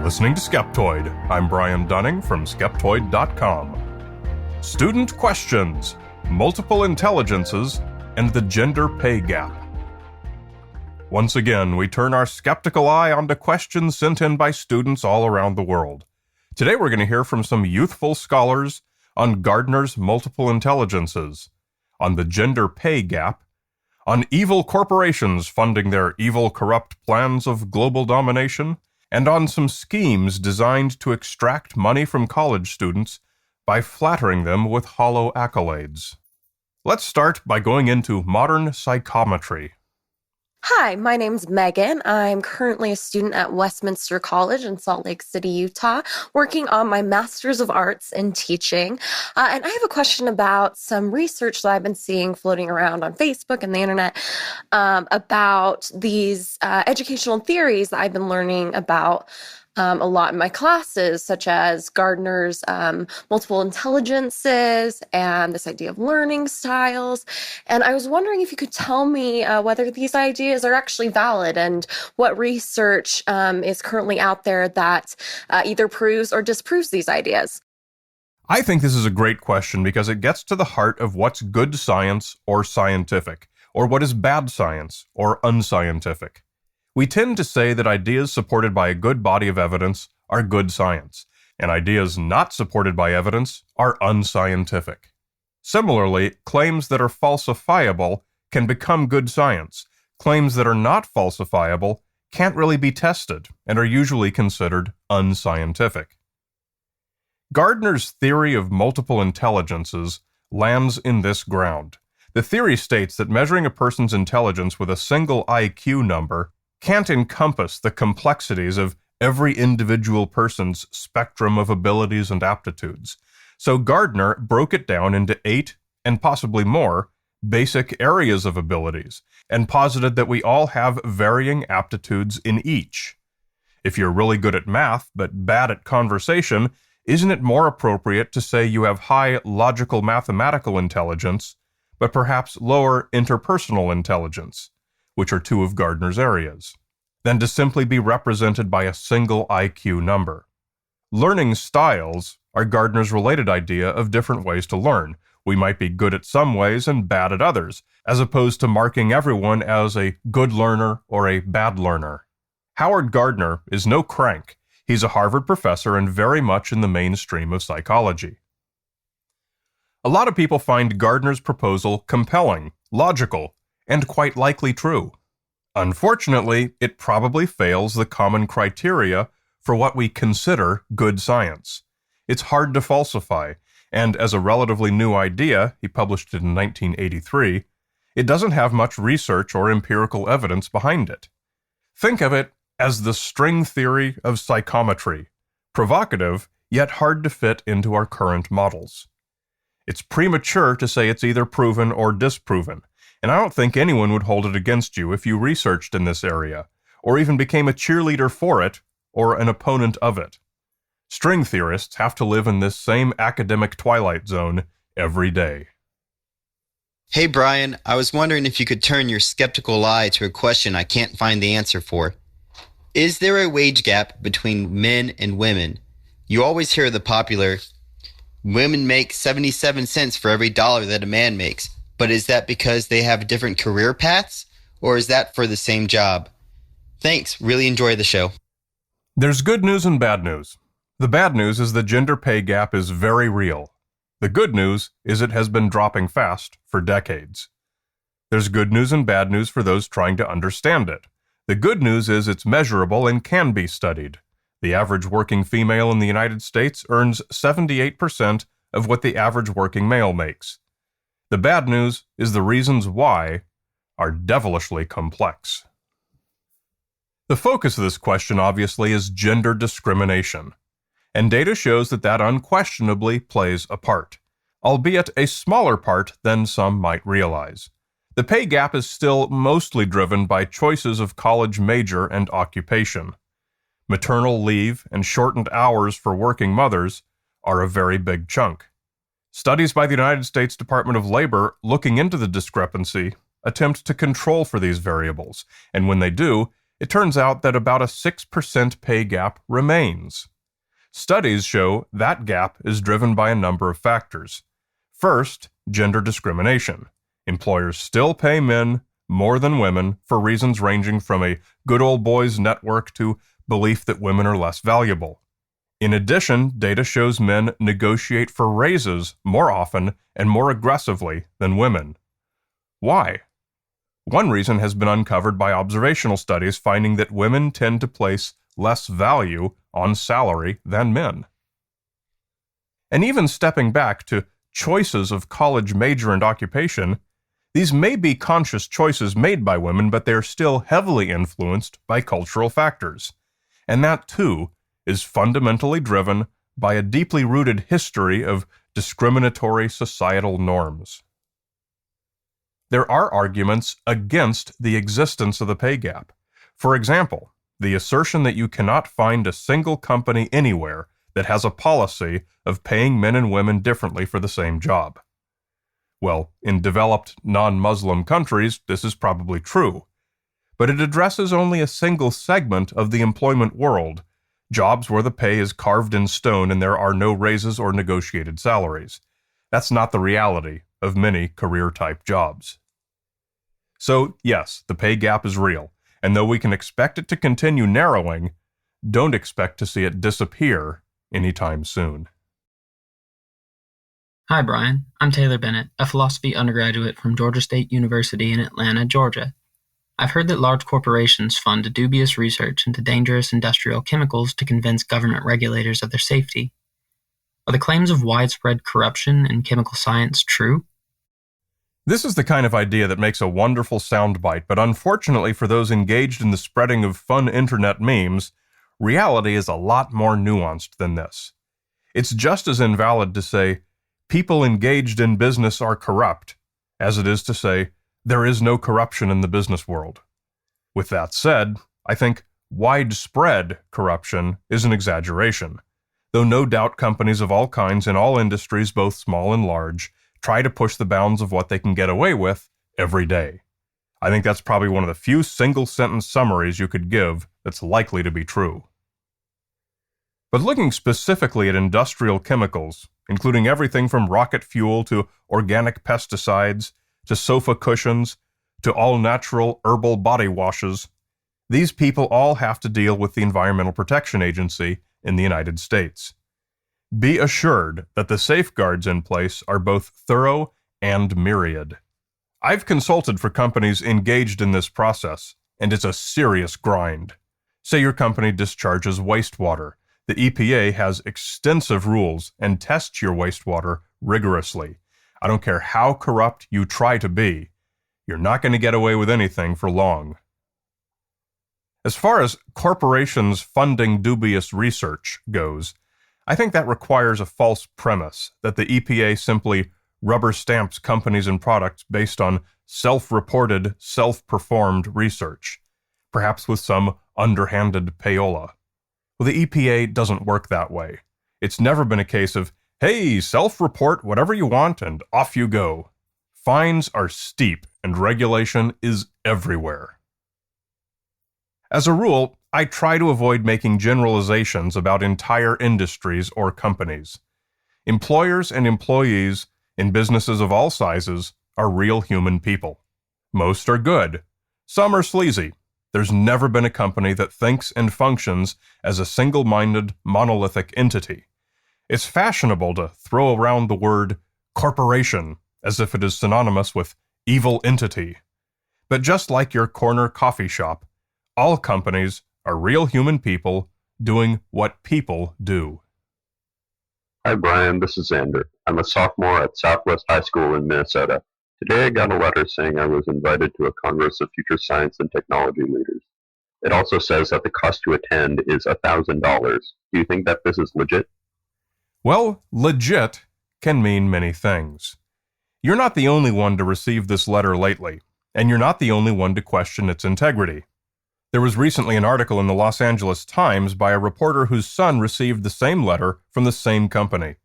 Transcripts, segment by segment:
listening to Skeptoid. I'm Brian Dunning from Skeptoid.com. Student questions, multiple intelligences, and the gender pay gap. Once again, we turn our skeptical eye onto questions sent in by students all around the world. Today we're going to hear from some youthful scholars on Gardner's multiple intelligences, on the gender pay gap, on evil corporations funding their evil, corrupt plans of global domination, and on some schemes designed to extract money from college students by flattering them with hollow accolades. Let's start by going into modern psychometry. Hi, my name's Megan. I'm currently a student at Westminster College in Salt Lake City, Utah, working on my Master's of Arts in Teaching. And I have a question about some research that I've been seeing floating around on Facebook and the internet about these educational theories that I've been learning about a lot in my classes, such as Gardner's multiple intelligences and this idea of learning styles. And I was wondering if you could tell me whether these ideas are actually valid and what research is currently out there that either proves or disproves these ideas. I think this is a great question because it gets to the heart of what's good science or scientific, or what is bad science or unscientific. We tend to say that ideas supported by a good body of evidence are good science, and ideas not supported by evidence are unscientific. Similarly, claims that are falsifiable can become good science. Claims that are not falsifiable can't really be tested and are usually considered unscientific. Gardner's theory of multiple intelligences lands in this ground. The theory states that measuring a person's intelligence with a single IQ number can't encompass the complexities of every individual person's spectrum of abilities and aptitudes. So Gardner broke it down into 8, and possibly more, basic areas of abilities, and posited that we all have varying aptitudes in each. If you're really good at math, but bad at conversation, isn't it more appropriate to say you have high logical mathematical intelligence, but perhaps lower interpersonal intelligence, which are 2 of Gardner's areas, than to simply be represented by a single IQ number? Learning styles are Gardner's related idea of different ways to learn. We might be good at some ways and bad at others, as opposed to marking everyone as a good learner or a bad learner. Howard Gardner is no crank. He's a Harvard professor and very much in the mainstream of psychology. A lot of people find Gardner's proposal compelling, logical, and quite likely true. Unfortunately, it probably fails the common criteria for what we consider good science. It's hard to falsify, and as a relatively new idea, he published it in 1983, it doesn't have much research or empirical evidence behind it. Think of it as the string theory of psychometry, provocative, yet hard to fit into our current models. It's premature to say it's either proven or disproven, and I don't think anyone would hold it against you if you researched in this area, or even became a cheerleader for it, or an opponent of it. String theorists have to live in this same academic twilight zone every day. Hey Brian, I was wondering if you could turn your skeptical eye to a question I can't find the answer for. Is there a wage gap between men and women? You always hear the popular, women make 77 cents for every dollar that a man makes. But is that because they have different career paths, or is that for the same job? Thanks, really enjoy the show. There's good news and bad news. The bad news is the gender pay gap is very real. The good news is it has been dropping fast for decades. There's good news and bad news for those trying to understand it. The good news is it's measurable and can be studied. The average working female in the United States earns 78% of what the average working male makes. The bad news is the reasons why are devilishly complex. The focus of this question, obviously, is gender discrimination, and data shows that that unquestionably plays a part, albeit a smaller part than some might realize. The pay gap is still mostly driven by choices of college major and occupation. Maternal leave and shortened hours for working mothers are a very big chunk. Studies by the United States Department of Labor looking into the discrepancy attempt to control for these variables, and when they do, it turns out that about a 6% pay gap remains. Studies show that gap is driven by a number of factors. First, gender discrimination. Employers still pay men more than women for reasons ranging from a good old boys network to belief that women are less valuable. In addition, data shows men negotiate for raises more often and more aggressively than women. Why? One reason has been uncovered by observational studies finding that women tend to place less value on salary than men. And even stepping back to choices of college major and occupation, these may be conscious choices made by women, but they're still heavily influenced by cultural factors. And that, too, is fundamentally driven by a deeply rooted history of discriminatory societal norms. There are arguments against the existence of the pay gap. For example, the assertion that you cannot find a single company anywhere that has a policy of paying men and women differently for the same job. Well, in developed non-Muslim countries, this is probably true. But it addresses only a single segment of the employment world, jobs where the pay is carved in stone and there are no raises or negotiated salaries. That's not the reality of many career-type jobs. So, yes, the pay gap is real, and though we can expect it to continue narrowing, don't expect to see it disappear anytime soon. Hi, Brian. I'm Taylor Bennett, a philosophy undergraduate from Georgia State University in Atlanta, Georgia. I've heard that large corporations fund dubious research into dangerous industrial chemicals to convince government regulators of their safety. Are the claims of widespread corruption in chemical science true? This is the kind of idea that makes a wonderful soundbite, but unfortunately for those engaged in the spreading of fun internet memes, reality is a lot more nuanced than this. It's just as invalid to say, people engaged in business are corrupt, as it is to say, there is no corruption in the business world. With that said, I think widespread corruption is an exaggeration, though no doubt companies of all kinds in all industries, both small and large, try to push the bounds of what they can get away with every day. I think that's probably one of the few single-sentence summaries you could give that's likely to be true. But looking specifically at industrial chemicals, including everything from rocket fuel to organic pesticides, to sofa cushions, to all-natural herbal body washes, these people all have to deal with the Environmental Protection Agency in the United States. Be assured that the safeguards in place are both thorough and myriad. I've consulted for companies engaged in this process, and it's a serious grind. Say your company discharges wastewater. The EPA has extensive rules and tests your wastewater rigorously. I don't care how corrupt you try to be, you're not going to get away with anything for long. As far as corporations funding dubious research goes, I think that requires a false premise that the EPA simply rubber stamps companies and products based on self-reported, self-performed research, perhaps with some underhanded payola. Well, the EPA doesn't work that way. It's never been a case of, hey, self-report whatever you want and off you go. Fines are steep and regulation is everywhere. As a rule, I try to avoid making generalizations about entire industries or companies. Employers and employees in businesses of all sizes are real human people. Most are good. Some are sleazy. There's never been a company that thinks and functions as a single-minded, monolithic entity. It's fashionable to throw around the word corporation as if it is synonymous with evil entity. But just like your corner coffee shop, all companies are real human people doing what people do. Hi, Brian. This is Xander. I'm a sophomore at Southwest High School in Minnesota. Today I got a letter saying I was invited to a Congress of Future Science and Technology Leaders. It also says that the cost to attend is $1,000. Do you think that this is legit? Well, legit can mean many things. You're not the only one to receive this letter lately, and you're not the only one to question its integrity. There was recently an article in the Los Angeles Times by a reporter whose son received the same letter from the same company.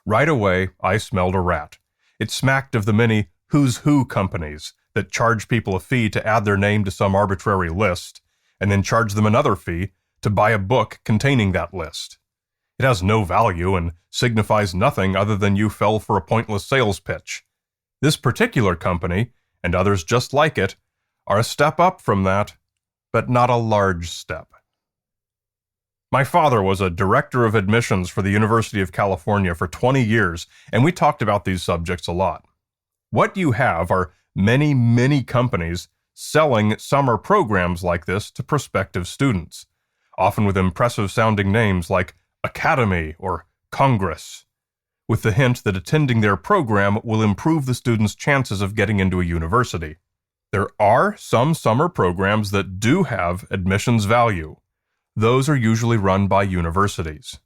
Right away, I smelled a rat. It smacked of the many who's who companies that charge people a fee to add their name to some arbitrary list, and then charge them another fee to buy a book containing that list. It has no value and signifies nothing other than you fell for a pointless sales pitch. This particular company, and others just like it, are a step up from that, but not a large step. My father was a director of admissions for the University of California for 20 years, and we talked about these subjects a lot. What you have are many, many companies selling summer programs like this to prospective students, often with impressive-sounding names like Academy or Congress, with the hint that attending their program will improve the student's chances of getting into a university. There are some summer programs that do have admissions value. Those are usually run by universities.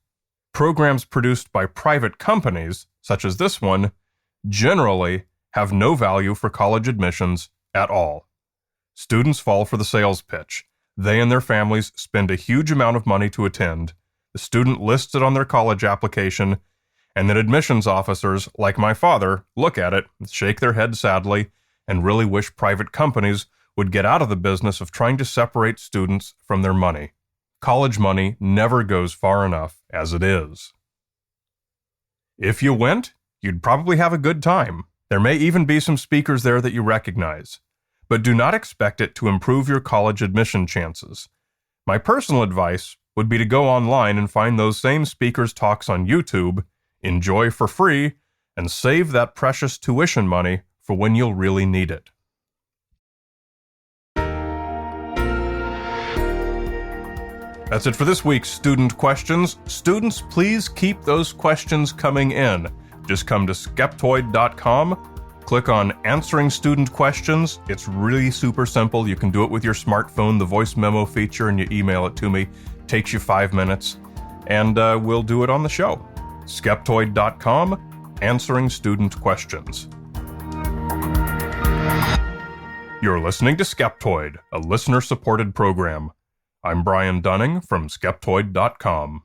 Programs produced by private companies, such as this one, generally have no value for college admissions at all. Students fall for the sales pitch. They and their families spend a huge amount of money to attend. The student lists it on their college application, and then admissions officers, like my father, look at it, shake their head sadly, and really wish private companies would get out of the business of trying to separate students from their money. College money never goes far enough as it is. If you went, you'd probably have a good time. There may even be some speakers there that you recognize, but do not expect it to improve your college admission chances. My personal advice would be to go online and find those same speakers' talks on YouTube, enjoy for free, and save that precious tuition money for when you'll really need it. That's it for this week's Student Questions. Students, please keep those questions coming in. Just come to Skeptoid.com, click on Answering Student Questions. It's really super simple. You can do it with your smartphone, the voice memo feature, and you email it to me. Takes you 5 minutes, and we'll do it on the show. Skeptoid.com, Answering Student Questions. You're listening to Skeptoid, a listener-supported program. I'm Brian Dunning from Skeptoid.com.